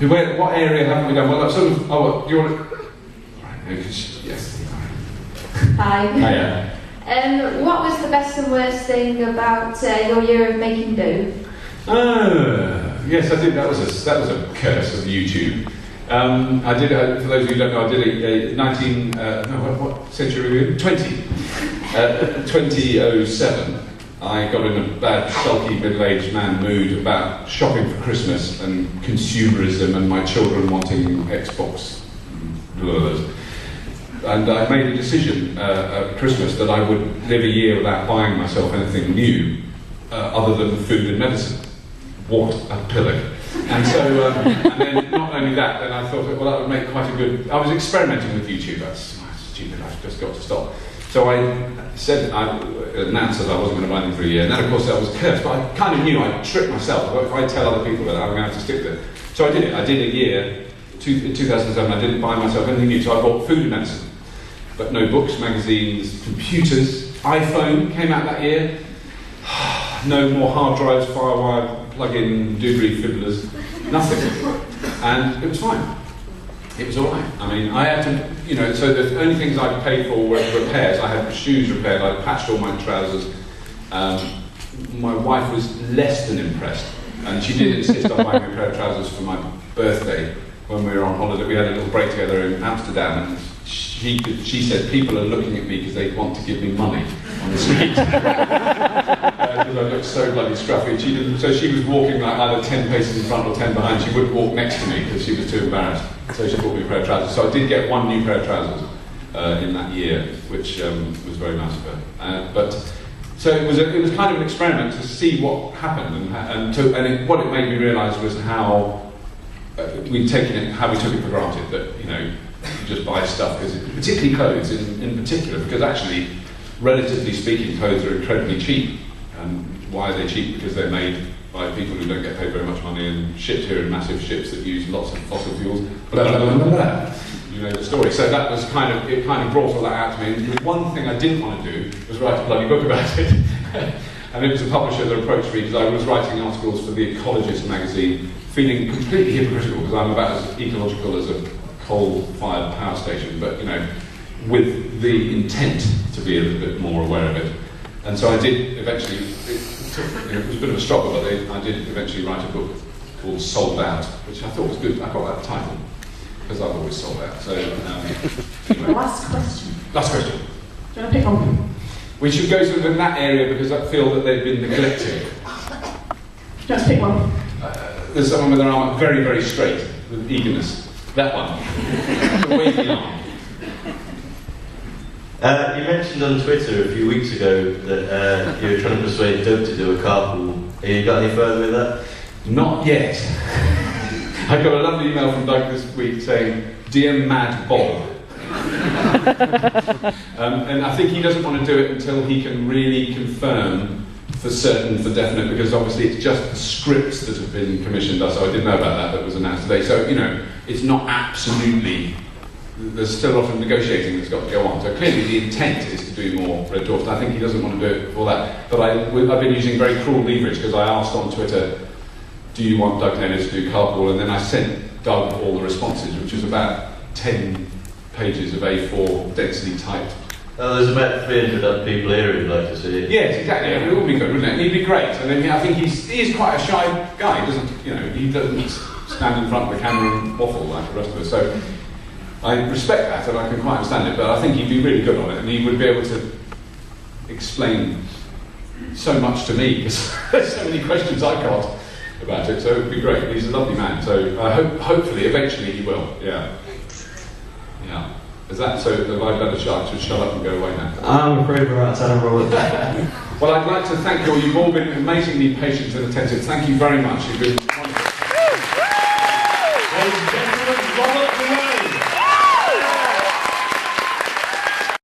What area haven't we done? Well, sort of. Oh, what, do you want to? Right, no, yes. Hi. Hiya. What was the best and worst thing about your year of making do? Yes, I think that was a curse of YouTube. I did. For those of you who don't know, I did a 19. What century are we in? 2007. I got in a bad, sulky, middle-aged man mood about shopping for Christmas and consumerism and my children wanting Xbox lures. And I made a decision at Christmas that I would live a year without buying myself anything new other than food and medicine. What a pillock. And so, and then not only that, then I thought, well, that would make quite a good... I was experimenting with YouTube. That's stupid, I've just got to stop. So I announced that I wasn't going to buy them for a year, and then of course I was cursed, but I kind of knew I'd tricked myself. If I tell other people that, I'm going to have to stick to it. So I did it. I did a year, in 2007, I didn't buy myself anything new, so I bought food and medicine. But no books, magazines, computers. iPhone came out that year. No more hard drives, FireWire, plug-in, Doobry fiddlers, nothing. And it was fine. It was all right. I mean, I had to, so the only things I paid for were repairs. I had shoes repaired, I patched all my trousers. My wife was less than impressed, and she did insist on buying me a pair of trousers for my birthday when we were on holiday. We had a little break together in Amsterdam, and she said, people are looking at me because they want to give me money on the street. Because I looked so bloody scruffy. So she was walking like either 10 paces in front or 10 behind. She wouldn't walk next to me because she was too embarrassed. So she bought me a pair of trousers. So I did get one new pair of trousers in that year, which was very nice of her. So it was kind of an experiment to see what happened, what it made me realise was how we took it for granted that you just buy stuff, because particularly clothes in particular, because actually, relatively speaking, clothes are incredibly cheap. And why are they cheap? Because they're made by people who don't get paid very much money and shipped here in massive ships that use lots of fossil fuels. Blah, blah, blah, blah, blah. You know the story. So that was it kind of brought all that out to me. And the one thing I didn't want to do was write a bloody book about it. And it was a publisher that approached me because I was writing articles for The Ecologist magazine, feeling completely hypocritical because I'm about as ecological as a coal-fired power station, but with the intent to be a little bit more aware of it. And so I did eventually, it was a bit of a struggle, but I did eventually write a book called Sold Out, which I thought was good. I got that title, because I've always sold out. So, anyway. Last question. Last question. Do you want to pick one? We should go sort of in that area because I feel that they've been neglected. Do you want to pick one? There's someone with their arm up very, very straight, with eagerness. That one. The wavy arm. You mentioned on Twitter a few weeks ago that you were trying to persuade Doug to do a carpool. Have you got any further with that? Not yet. I got a lovely email from Doug this week saying, "Dear Mad Bob." And I think he doesn't want to do it until he can really confirm for certain, for definite, because obviously it's just the scripts that have been commissioned. So I didn't know about that was announced today. So, it's not absolutely... There's still a lot of negotiating that's got to go on. So clearly the intent is to do more Red Dwarfs. I think he doesn't want to do it for that. But I've been using very cruel leverage because I asked on Twitter, do you want Doug Taylor to do carpool? And then I sent Doug all the responses, which was about 10 pages of A4 densely typed. Oh, there's about 300 other people here who'd like to see it. Yes, exactly. It would be good, wouldn't it? He'd be great. And then I think he is quite a shy guy. He doesn't stand in front of the camera and waffle like the rest of us. So I respect that and I can quite understand it, but I think he'd be really good on it and he would be able to explain so much to me because there's so many questions I got about it, so it would be great. He's a lovely man, so I hopefully, eventually he will, yeah. Is that so? Have I done a shot? Should shut up and go away now? I'm afraid we're outside of Robert. Well, I'd like to thank you all. You've all been amazingly patient and attentive. Thank you very much. You've been